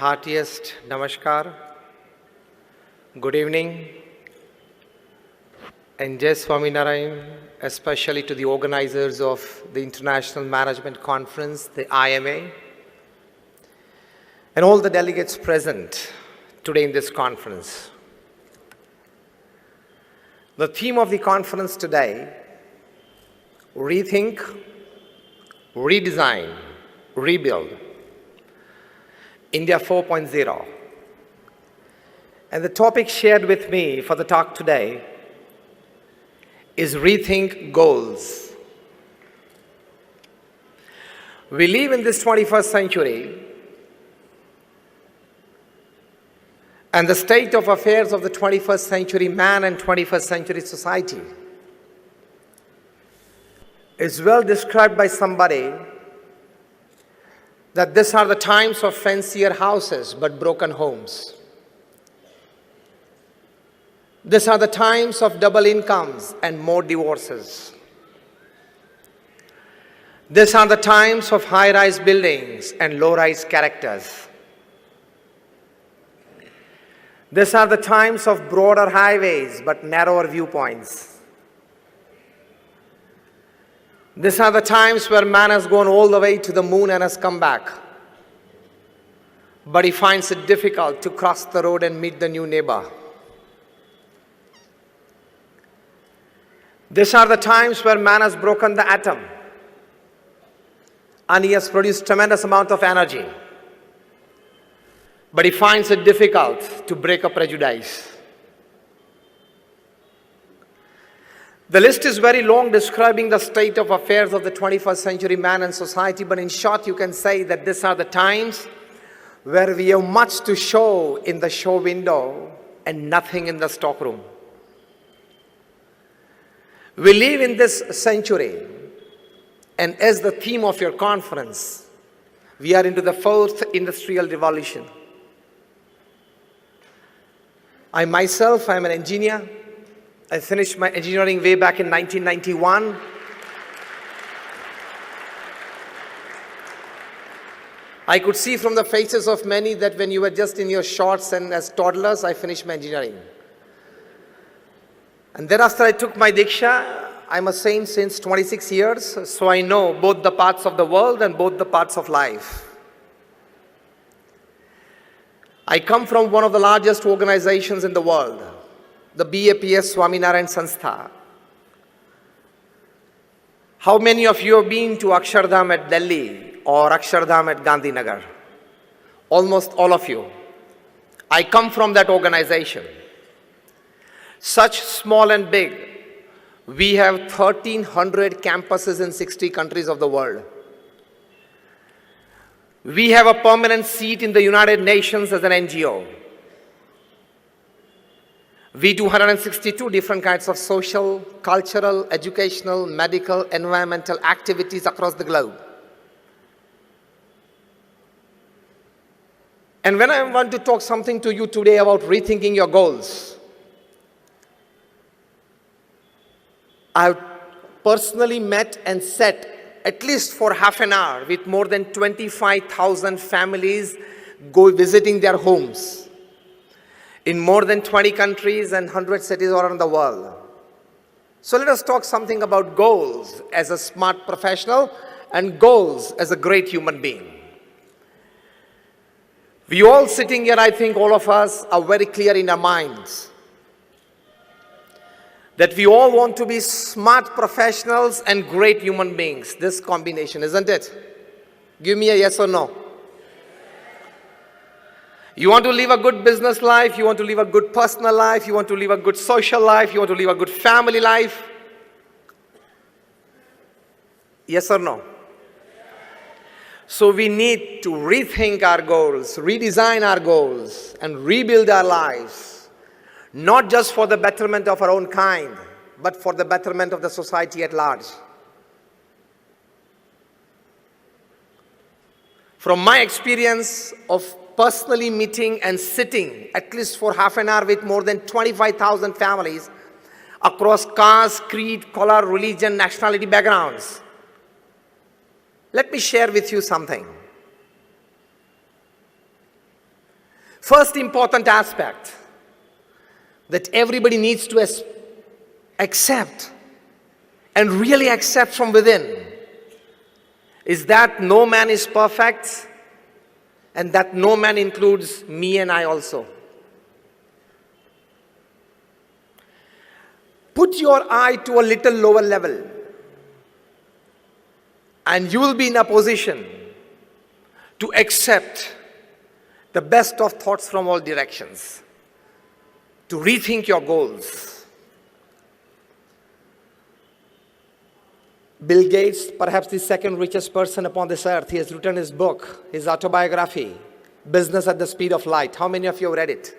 heartiest namaskar, good evening, and Jai Swaminarayan, especially to the organizers of the International Management Conference, the IMA, and all the delegates present today in this conference. The theme of the conference today, Rethink, Redesign, Rebuild, India 4.0. And the topic shared with me for the talk today is Rethink Goals. We live in this 21st century, and the state of affairs of the 21st century man and 21st century society is well described by somebody that these are the times of fancier houses but broken homes. These are the times of double incomes and more divorces. These are the times of high-rise buildings and low-rise characters. These are the times of broader highways but narrower viewpoints. These are the times where man has gone all the way to the moon and has come back. But he finds it difficult to cross the road and meet the new neighbor. These are the times where man has broken the atom and he has produced tremendous amount of energy. But he finds it difficult to break a prejudice. The list is very long describing the state of affairs of the 21st century man and society, but in short you can say that these are the times where we have much to show in the show window and nothing in the stockroom. We live in this century, and as the theme of your conference, we are into the fourth industrial revolution. I myself am an engineer. I finished my engineering way back in 1991. I could see from the faces of many that when you were just in your shorts and as toddlers, I finished my engineering. And thereafter I took my Diksha. I'm a saint since 26 years, so I know both the parts of the world and both the parts of life. I come from one of the largest organizations in the world, the BAPS Swaminarayan Sanstha. How many of you have been to Akshardham at Delhi or Akshardham at Gandhinagar? Almost all of you. I come from that organization. Such small and big, we have 1,300 campuses in 60 countries of the world. We have a permanent seat in the United Nations as an NGO. We do 162 different kinds of social, cultural, educational, medical, environmental activities across the globe. And when I want to talk something to you today about rethinking your goals, I've personally met and sat at least for half an hour with more than 25,000 families visiting their homes in more than 20 countries and 100 cities around the world. So let us talk something about goals as a smart professional and goals as a great human being. We all sitting here, I think all of us are very clear in our minds that we all want to be smart professionals and great human beings. This combination, isn't it? Give me a yes or no. You want to live a good business life, you want to live a good personal life, you want to live a good social life, you want to live a good family life. Yes or no? So we need to rethink our goals, redesign our goals, and rebuild our lives. Not just for the betterment of our own kind, but for the betterment of the society at large. From my experience of personally meeting and sitting at least for half an hour with more than 25,000 families across caste, creed, color, religion, nationality backgrounds, let me share with you something. First important aspect that everybody needs to accept and really accept from within is that no man is perfect, and that no man includes me and I also. Put your eye to a little lower level, and you will be in a position to accept the best of thoughts from all directions, to rethink your goals. Bill Gates, perhaps the second richest person upon this earth, he has written his book, his autobiography, Business at the Speed of Light. How many of you have read it?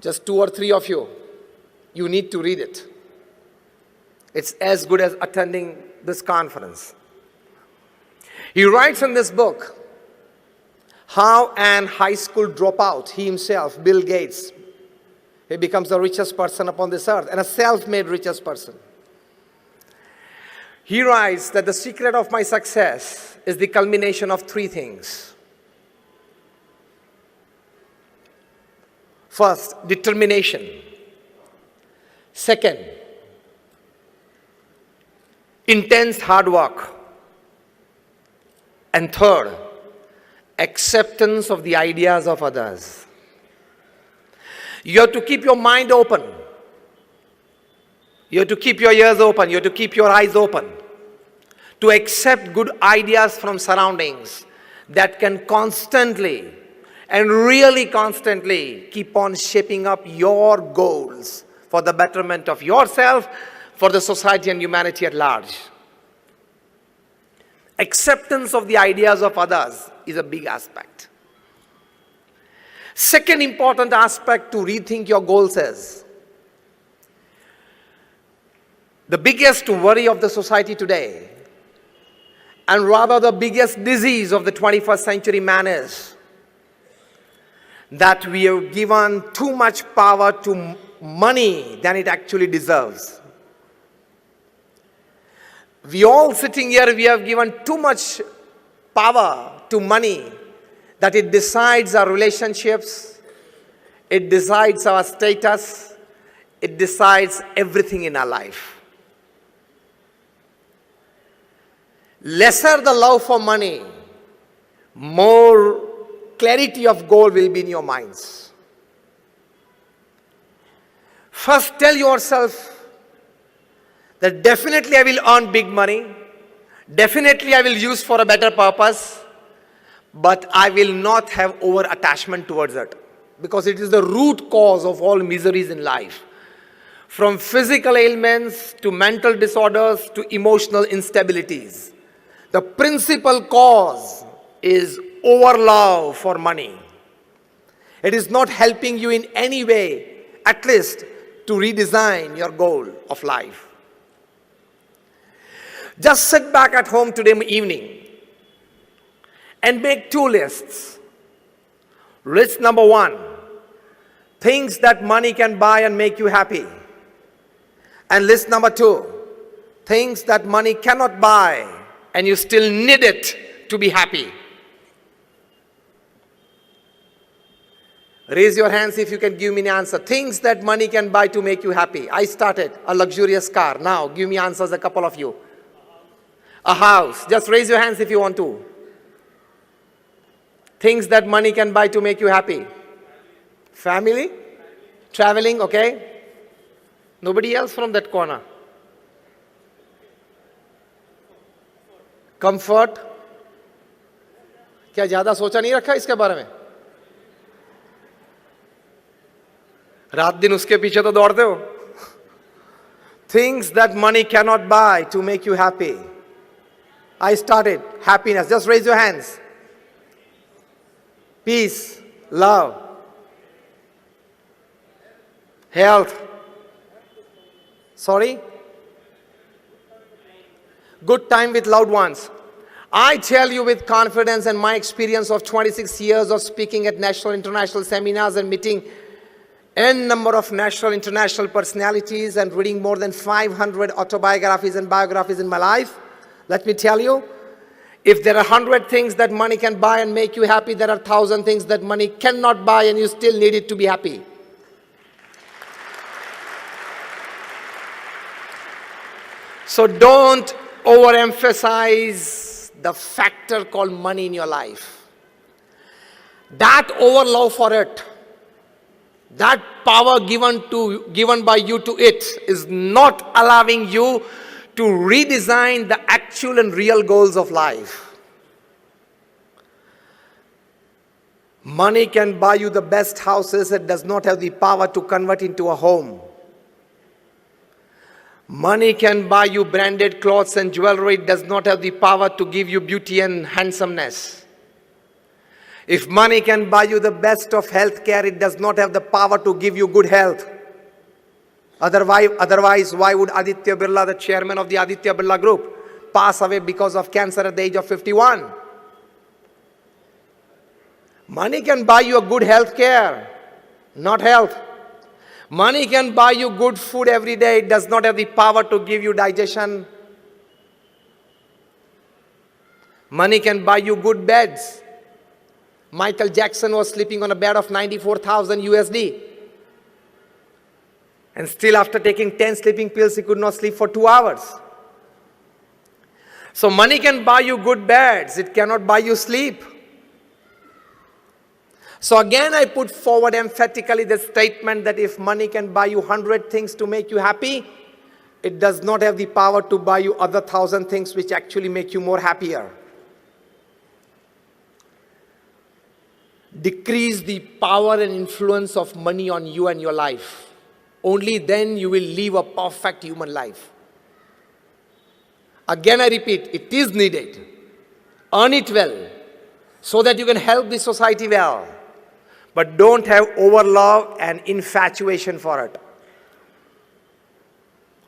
Just 2 or 3 of you. You need to read it. It's as good as attending this conference. He writes in this book how an high school dropout, he himself, Bill Gates, he becomes the richest person upon this earth and a self-made richest person. He writes that the secret of my success is the culmination of 3 things. First, determination. Second, intense hard work. And third, acceptance of the ideas of others. You have to keep your mind open. You have to keep your ears open. You have to keep your eyes open to accept good ideas from surroundings that can constantly and really constantly keep on shaping up your goals for the betterment of yourself, for the society and humanity at large. Acceptance of the ideas of others is a big aspect. Second important aspect to rethink your goals is the biggest worry of the society today, and rather the biggest disease of the 21st century man, is that we have given too much power to money than it actually deserves. We all sitting here, we have given too much power to money that it decides our relationships, it decides our status, it decides everything in our life. Lesser the love for money, more clarity of goal will be in your minds. First, tell yourself that definitely I will earn big money, definitely I will use for a better purpose, but I will not have over attachment towards it, because it is the root cause of all miseries in life. From physical ailments to mental disorders to emotional instabilities, the principal cause is overlove for money. It is not helping you in any way, at least to redesign your goal of life. Just sit back at home today evening and make 2 lists. List number 1, things that money can buy and make you happy. And list number 2, things that money cannot buy and you still need it to be happy. Raise your hands if you can give me an answer. Things that money can buy to make you happy. I started a luxurious car. Now give me answers, a couple of you. A house. Just raise your hands if you want to. Things that money can buy to make you happy. Family? Traveling, okay? Nobody else from that corner. Comfort? क्या ज्यादा सोचा नहीं रखा इसके बारे में? रात दिन उसके पीछे तो दौड़ते हो. Things that money cannot buy to make you happy. I started. Happiness. Just raise your hands. Peace, love, health. Sorry? Good time with loved ones. I tell you with confidence and my experience of 26 years of speaking at national, international seminars and meeting n number of national, international personalities and reading more than 500 autobiographies and biographies in my life, let me tell you, If there are 100 things that money can buy and make you happy, there are 1,000 things that money cannot buy and you still need it to be happy. So don't overemphasize the factor called money in your life. That overlove for it, that power given by you to it is not allowing you to redesign the actual and real goals of life. Money can buy you the best houses, it does not have the power to convert into a home. Money can buy you branded clothes and jewelry, it does not have the power to give you beauty and handsomeness. If money can buy you the best of health care, it does not have the power to give you good health. Otherwise, why would Aditya Birla, the chairman of the Aditya Birla Group, pass away because of cancer at the age of 51? Money can buy you a good health care, not health. Money can buy you good food every day. It does not have the power to give you digestion. Money can buy you good beds. Michael Jackson was sleeping on a bed of 94,000 USD. And still after taking 10 sleeping pills, he could not sleep for 2 hours. So money can buy you good beds. It cannot buy you sleep. So again, I put forward emphatically the statement that if money can buy you 100 things to make you happy, it does not have the power to buy you other 1,000 things which actually make you more happier. Decrease the power and influence of money on you and your life. Only then you will live a perfect human life. Again, I repeat, it is needed. Earn it well so that you can help the society well. But don't have overlove and infatuation for it.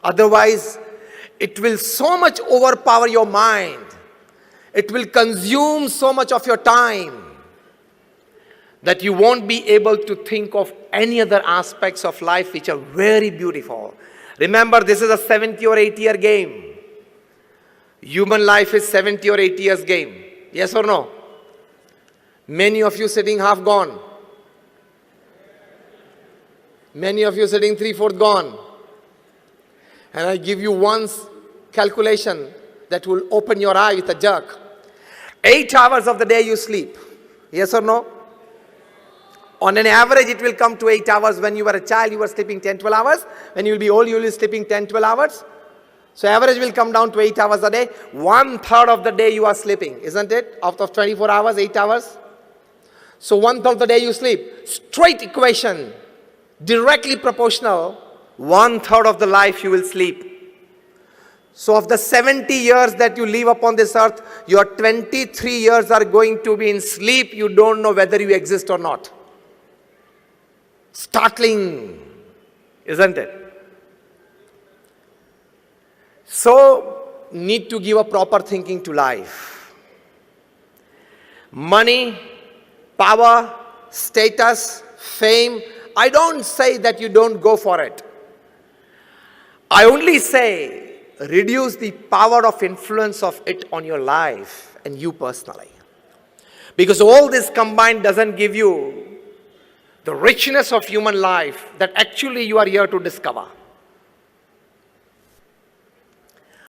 Otherwise, it will so much overpower your mind. It will consume so much of your time that you won't be able to think of any other aspects of life which are very beautiful. Remember, this is a 70 or 80 year game. Human life is 70 or 80 years game. Yes or no? Many of you sitting half gone. Many of you sitting 3/4 gone. And I give you one calculation that will open your eye with a jerk. 8 hours of the day you sleep. Yes or no? On an average, it will come to 8 hours. When you were a child, you were sleeping 10-12 hours. When you will be old, you will be sleeping 10-12 hours. So average will come down to 8 hours a day. 1/3 of the day you are sleeping, isn't it? Out of 24 hours, 8 hours. So 1/3 of the day you sleep. Straight equation, directly proportional. 1/3 of the life you will sleep. So of the 70 years that you live upon this earth, your 23 years are going to be in sleep. You don't know whether you exist or not. Startling, isn't it? So, need to give a proper thinking to life. Money, power, status, fame. I don't say that you don't go for it. I only say reduce the power of influence of it on your life and you personally. Because all this combined doesn't give you the richness of human life that actually you are here to discover.